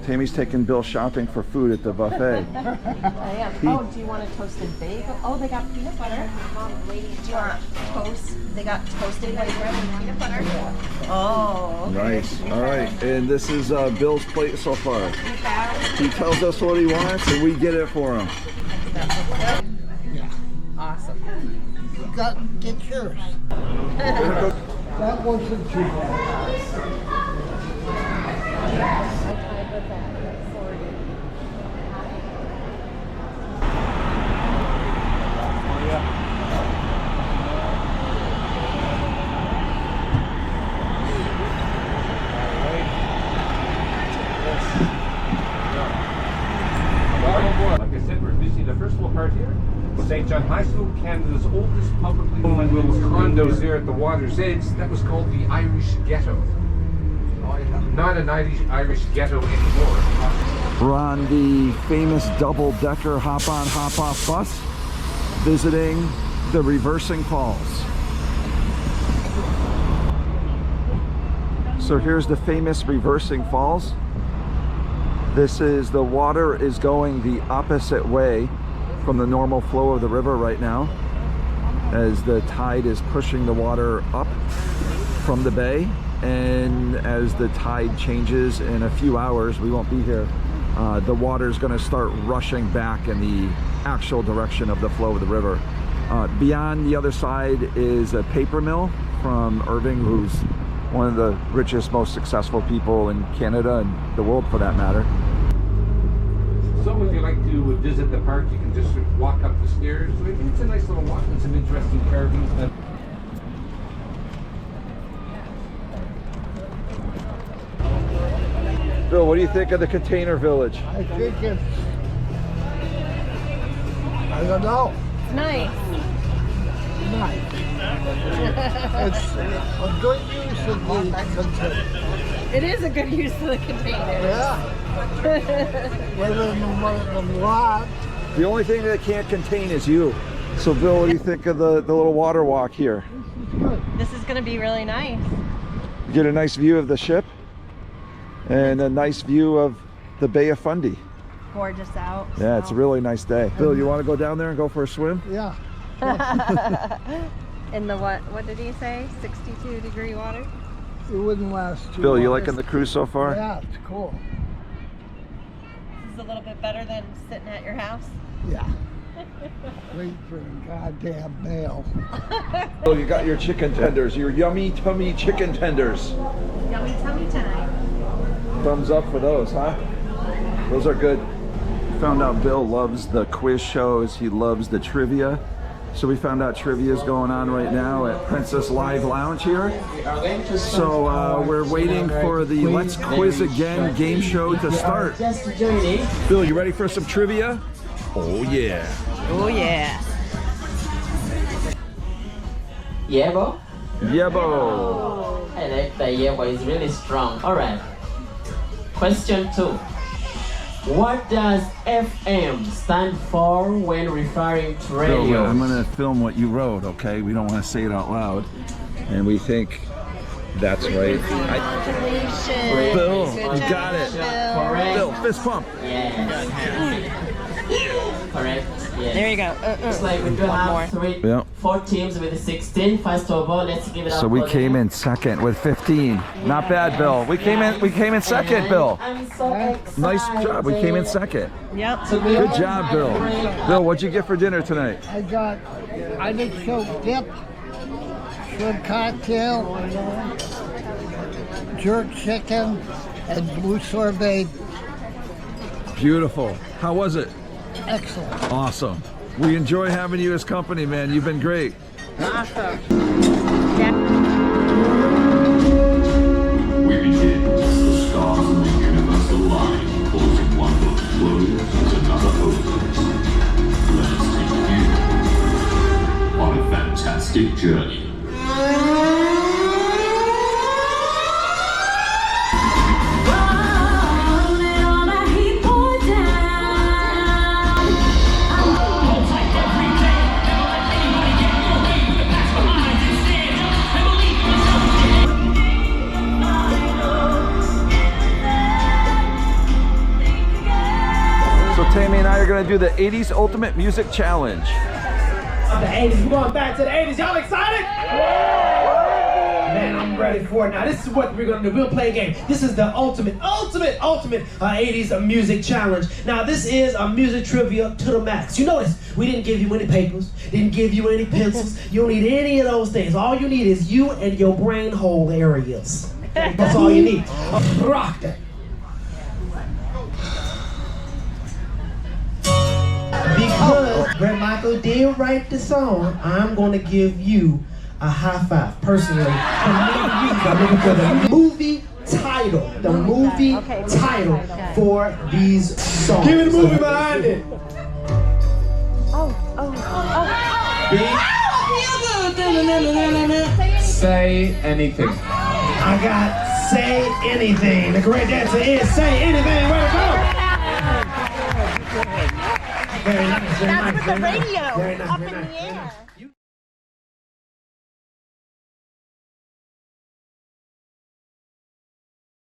Tammy's taking Bill shopping for food at the buffet. I am. Oh, do you want a toasted bagel? Oh, they got peanut butter. Do you want toast? They got toasted white bread and peanut butter. Oh, okay. Nice. All right. And this is Bill's plate so far. He tells us what he wants and we get it for him. Yeah. Awesome. Get yours. That wasn't too bad. Like I said, we're visiting the first little part here. St. John High School, Canada's oldest publicly owned little condos there at the water's edge. That was called the Irish Ghetto. Not an Irish ghetto anymore. We're on the famous double-decker hop-on, hop-off bus visiting the Reversing Falls. So here's the famous Reversing Falls. This is, the water is going the opposite way from the normal flow of the river right now, as the tide is pushing the water up from the bay. And as the tide changes in a few hours, we won't be here, the water is going to start rushing back in the actual direction of the flow of the river. Beyond the other side is a paper mill from Irving, who's one of the richest, most successful people in Canada and the world for that matter. So if you like to visit the park, you can just walk up the stairs. It's a nice little walk and some interesting carvings. Bill, what do you think of the container village? I think it's, I don't know, It's nice. nice. It's a good use of the container. It is a good use of the container. Yeah. Whether the lot. The only thing that it can't contain is you. So Bill, what do you think of the little water walk here? This is going to be really nice. You get a nice view of the ship and a nice view of the Bay of Fundy. Gorgeous out. Yeah, it's a really nice day. Bill, you want to go down there and go for a swim? Yeah. In the what did he say? 62-degree water? It wouldn't last too Bill, long. you liking the cruise so far? Yeah, it's cool. This is a little bit better than sitting at your house. Yeah. Wait for the goddamn mail. Bill, you got your chicken tenders, your yummy tummy chicken tenders. Yummy tummy time. Thumbs up for those, huh? Those are good. Found out Bill loves the quiz shows. He loves the trivia. So we found out trivia is going on right now at Princess Live Lounge here. So we're waiting for the Let's Quiz Again game show to start. Bill, you ready for some trivia? Oh yeah. Oh yeah. Yebo? Yebo. I like the Yebo, it's really strong. Alright. Question 2. What does FM stand for when referring to radio? Bill, I'm gonna film what you wrote, okay? We don't want to say it out loud. And we think that's right. Congratulations. Bill, Good you job, got it. Bill. Correct. Bill, fist pump. Yes. Correct. Yes. There you go. It's like we do have Yeah. 4 teams with 16. First of all, let's give it up. So we for came them. in second with 15. Not bad, Bill. We came in second, Bill. I'm so excited. Nice job. We came in second. Yep. So we Good all job, Bill. Bill, what'd you get for dinner tonight? I got onion soaked dip, shrimp cocktail, jerk chicken, and blue sorbet. Beautiful. How was it? Excellent. Awesome. We enjoy having you as company, man. You've been great. Awesome. We begin the stars in the universal line, causing one book closed as another opens. Let us take you on a fantastic journey. Tammy and I are going to do the 80s Ultimate Music Challenge. The 80s, we're going back to the 80s. Y'all excited? Man, I'm ready for it. Now, this is what we're going to do. We'll play a game. This is the ultimate 80s music challenge. Now, this is a music trivia to the max. You notice, we didn't give you any papers, didn't give you any pencils. You don't need any of those things. All you need is you and your brain hole areas. That's all you need. Rock that. Because Brett Michael did write the song, I'm going to give you a high five, personally. I'm looking for the movie title. The movie title for these songs. Give me the movie behind it. Say anything. I got Say Anything. The correct answer is Say Anything. Way to go. Very nice, very nice. That's with the radio Very nice, up very in nice. the air.